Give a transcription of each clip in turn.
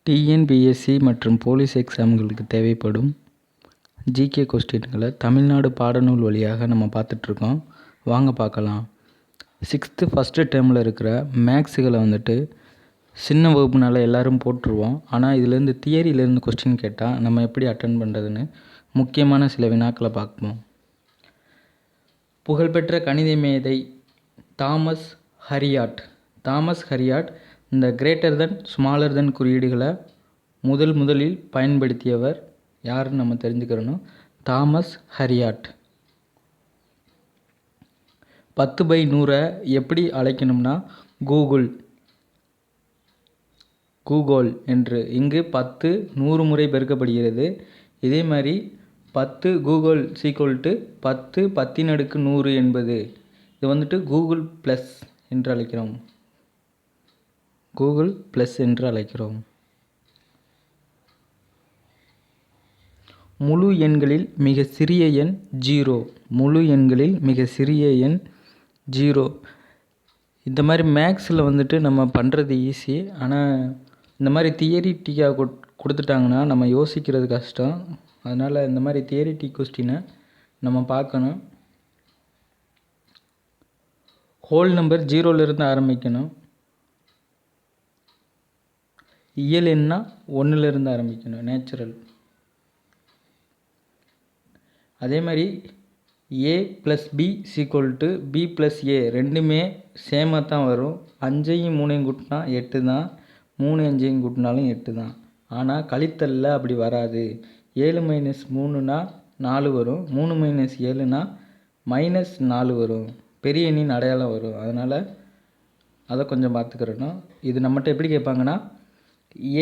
TNPSC மற்றும் police எக்ஸாம்களுக்கு தேவைப்படும் GK கொஸ்டின்களை Tamil Nadu பாடநூல் வழியாக நம்ம பார்த்துட்ருக்கோம். வாங்க பார்க்கலாம். 6th ஃபஸ்ட்டு டேர்மில் இருக்கிற மேக்ஸுகளை வந்துட்டு சின்ன வகுப்புனால எல்லோரும் போட்டுருவோம். ஆனால் இதுலேருந்து தியரியிலேருந்து கொஸ்டின் கேட்டால் நம்ம எப்படி அட்டன் பண்ணுறதுன்னு முக்கியமான சில வினாக்களை பார்ப்போம். புகழ்பெற்ற கணித மேதை தாமஸ் ஹரியாட் இந்த கிரேட்டர் தென் ஸ்மாலர் தென் குறியீடுகளை முதலில் பயன்படுத்தியவர் யாருன்னு நம்ம தெரிஞ்சுக்கிறணும். தாமஸ் ஹரியாட். 10/100 எப்படி அழைக்கணும்னா கூகுள் என்று. இங்கு 10 100 முறை பெருக்கப்படுகிறது. இதே மாதிரி 10 கூகுள் = 10 10^100 என்பது இது வந்துட்டு கூகுள் ப்ளஸ் என்று அழைக்கிறோம். முழு எண்களில் மிக சிறிய எண் 0. இந்த மாதிரி மேக்ஸில் வந்துட்டு நம்ம பண்ணுறது ஈஸி. ஆனால் இந்த மாதிரி தியரிட்டிக்காக கொடுத்துட்டாங்கன்னா நம்ம யோசிக்கிறது கஷ்டம். அதனால் இந்த மாதிரி தியரிட்டிக் கொஸ்டினை நம்ம பார்க்கணும். ஹோல் நம்பர் 0லேருந்து ஆரம்பிக்கணும். இயல் எண்ணா 1லேருந்து ஆரம்பிக்கணும், நேச்சுரல். அதே மாதிரி a + b = b + a ரெண்டுமே சேமாக தான் வரும். 5ஐயும் 3ஐயும் கூட்டினா 8 தான், 3 5ஐயும் கூட்டினாலும் 8 தான். ஆனால் கழித்தலில் அப்படி வராது. 7 - 3னா 4 வரும், 3 - 7னா -4 வரும். பெரிய எண்ணின் அடையாளம் வரும். அதனால் அதை கொஞ்சம் பார்த்துக்கிறணும். இது நம்மகிட்ட எப்படி கேட்பாங்கன்னா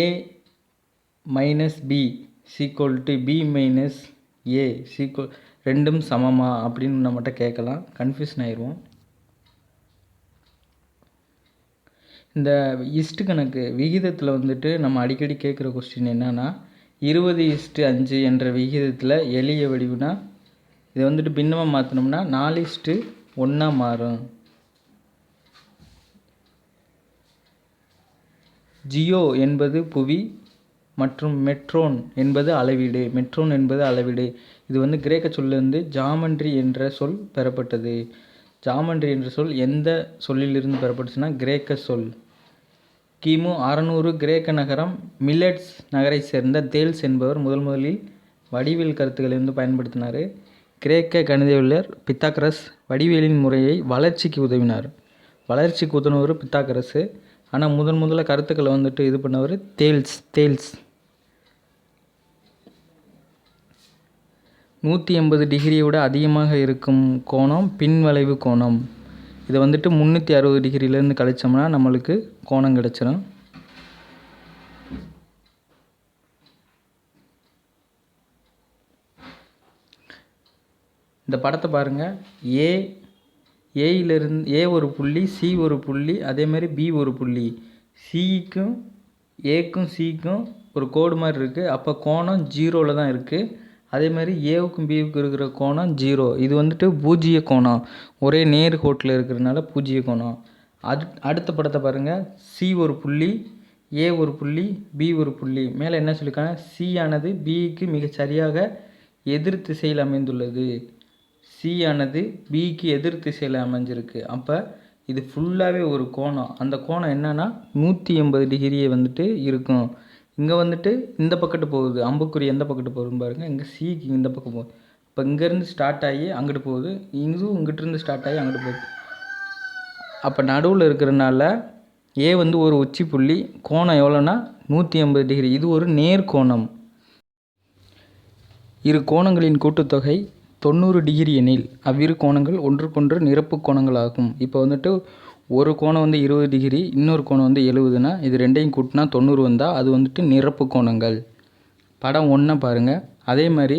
a - b = b - a ரெண்டும் சமமா அப்படின்னு நம்மகிட்ட கேட்கலாம். கன்ஃபியூஷன் ஆயிடுவோம். இந்த இஸ்ட் கணக்கு விகிதத்தில் வந்துட்டு நம்ம அடிக்கடி கேட்குற கொஸ்டின் என்னன்னா 20:5 என்ற விகிதத்தில் எளிய வடிவுனா இதை வந்துட்டு பின்னமாக மாற்றினோம்னா 4:1 மாறும். ஜியோ என்பது புவி மற்றும் மெட்ரோன் என்பது அளவீடு. இது வந்து கிரேக்க சொல்லிலிருந்து ஜாமெண்ட்ரி என்ற சொல் பெறப்பட்டது. ஜாமெண்ட்ரி என்ற சொல் எந்த சொல்லிலிருந்து பெறப்பட்டுச்சுன்னா கிரேக்க சொல். கிமு 600 கிரேக்க நகரம் மில்லெட்ஸ் நகரை சேர்ந்த தேல்ஸ் என்பவர் முதலில் வடிவியல் கருத்துக்களை வந்து பயன்படுத்தினார். கிரேக்க கணிதவியலர் பித்தாகரஸ் வடிவியலின் முறையை வளர்ச்சிக்கு உதவினவர் பித்தாகரஸு. ஆனால் முதல்ல கருத்துக்களை வந்துட்டு இது பண்ணவர் தேல்ஸ். 180 டிகிரியை விட அதிகமாக இருக்கும் கோணம் பின்வளைவு கோணம். இதை வந்துட்டு 360 டிகிரியிலேருந்து கழிச்சோம்னா நம்மளுக்கு கோணம் கிடச்சிரும். இந்த படத்தை பாருங்கள். ஏயிலிருந்து ஏ ஒரு புள்ளி, சி ஒரு புள்ளி, அதேமாதிரி பி ஒரு புள்ளி. சிக்கும் ஏக்கும் சிக்கும் ஒரு கோடு மாதிரி இருக்குது. அப்போ கோணம் 0ல் தான் இருக்குது. அதே மாதிரி ஏவுக்கும் பிவுக்கும் இருக்கிற கோணம் 0. இது வந்துட்டு பூஜ்ஜிய கோணம். ஒரே நேர் கோட்டில் இருக்கிறதுனால பூஜ்ஜிய கோணம். அடுத்த படத்தை பாருங்கள். சி ஒரு புள்ளி, ஏ ஒரு புள்ளி, பி ஒரு புள்ளி. மேலே என்ன சொல்லியிருக்காங்க? சி ஆனது பிக்கு மிகச்சரியாக எதிர் திசையில் அமைந்துள்ளது. சி ஆனது பிக்கு எதிர் திசையில் அமைஞ்சிருக்கு. அப்போ இது ஃபுல்லாகவே ஒரு கோணம். அந்த கோணம் என்னன்னா 180 டிகிரியை வந்துட்டு இருக்கும். இங்கே வந்துட்டு இந்த பக்கத்து போகுது. அம்புக்குறி எந்த பக்கத்து போகுதுன்னு பாருங்கள். இங்கே சிக்கு இந்த பக்கம் போகுது. இப்போ இங்கேருந்து ஸ்டார்ட் ஆகி அங்கிட்டு போகுது. இதுவும் இங்கிட்டிருந்து ஸ்டார்ட் ஆகி அங்கிட்டு போகுது. அப்போ நடுவில் இருக்கிறனால ஏ வந்து ஒரு உச்சி புள்ளி. கோணம் எவ்வளோன்னா 180 டிகிரி. இது ஒரு நேர்கோணம். இரு கோணங்களின் கூட்டுத்தொகை 90 டிகிரி எனில் அவ்விரு கோணங்கள் ஒன்றுக்கொன்று நிரப்பு கோணங்கள் ஆகும். இப்போ வந்துட்டு ஒரு கோணம் வந்து 20 டிகிரி, இன்னொரு கோணம் வந்து 70னா இது ரெண்டையும் கூட்டினா 90 வந்தால் அது வந்துட்டு நிரப்பு கோணங்கள். படம் 1 பாருங்கள். அதே மாதிரி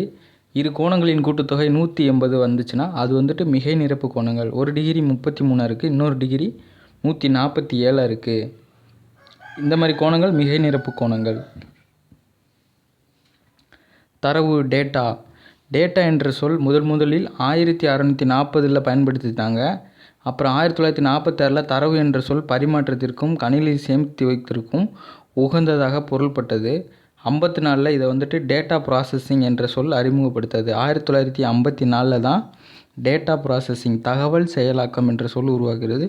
இரு கோணங்களின் கூட்டுத்தொகை 180 வந்துச்சுன்னா அது வந்துட்டு மிகை நிரப்பு கோணங்கள். ஒரு டிகிரி 33 இருக்குது, இன்னொரு டிகிரி 147 இருக்குது. இந்த மாதிரி கோணங்கள் மிகை நிரப்பு கோணங்கள். தரவு டேட்டா என்ற சொல் முதலில் 1640 பயன்படுத்திட்டாங்க. அப்புறம் 1946 தரவு என்ற சொல் பரிமாற்றத்திற்கும் கணினியில் சேமித்து வைத்திருக்கும் உகந்ததாக பொருள்பட்டது. 54 இதை வந்துட்டு டேட்டா ப்ராசஸிங் என்ற சொல் அறிமுகப்படுத்தது. 1954 தான் டேட்டா ப்ராசஸிங் தகவல் செயலாக்கம் என்ற சொல் உருவாகிறது.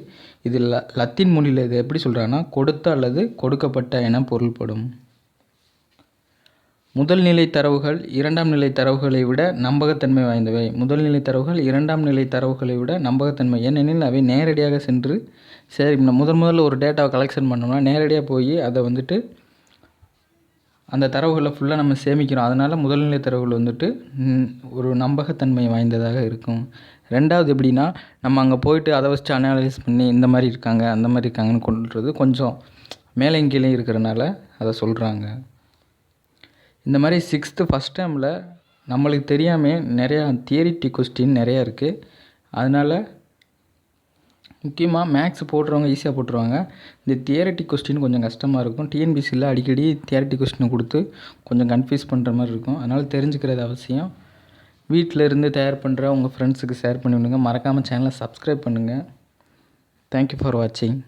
இது லத்தீன் மொழியில் இதை எப்படி சொல்கிறாங்கன்னா கொடுத்த அல்லது கொடுக்கப்பட்ட என பொருள்படும். முதல் நிலை தரவுகள் இரண்டாம் நிலை தரவுகளை விட நம்பகத்தன்மை வாய்ந்தவை. முதல் நிலை தரவுகள் இரண்டாம் நிலை தரவுகளை விட நம்பகத்தன்மை, ஏனெனில் அவை நேரடியாக சென்று முதல்ல ஒரு டேட்டாவை கலெக்ஷன் பண்ணோம்னா நேரடியாக போய் அதை வந்துட்டு அந்த தரவுகளை ஃபுல்லாக நம்ம சேமிக்கிறோம். அதனால் முதல்நிலை தரவுகள் வந்துட்டு ஒரு நம்பகத்தன்மை வாய்ந்ததாக இருக்கும். ரெண்டாவது எப்படின்னா, நம்ம அங்கே போயிட்டு அதை வச்சு அனாலிசிஸ் பண்ணி இந்த மாதிரி இருக்காங்க அந்த மாதிரி இருக்காங்கன்னு கொண்டுறது கொஞ்சம் மேலே கீழே இருக்கிறனால அதை சொல்கிறாங்க. இந்த மாதிரி 6th ஃபஸ்ட் டேர்மில் நம்மளுக்கு தெரியாமல் நிறையா தியரிட்டிக் கொஸ்டின் நிறையா இருக்குது. அதனால் முக்கியமாக மேக்ஸ் போடுறவங்க ஈஸியாக போட்டுருவாங்க. இந்த தியரிட்டிக் கொஸ்டின் கொஞ்சம் கஷ்டமாக இருக்கும். டிஎன்பிசியில் அடிக்கடி தியரிட்டிக் கொஸ்டினை கொடுத்து கொஞ்சம் கன்ஃபியூஸ் பண்ணுற மாதிரி இருக்கும். அதனால் தெரிஞ்சுக்கிறது அவசியம். வீட்டில் இருந்து தயார் பண்ணுற உங்கள் ஃப்ரெண்ட்ஸுக்கு ஷேர் பண்ணி விடுங்க. மறக்காமல் சேனலை சப்ஸ்கிரைப் பண்ணுங்கள். தேங்க்யூ ஃபார் வாட்சிங்.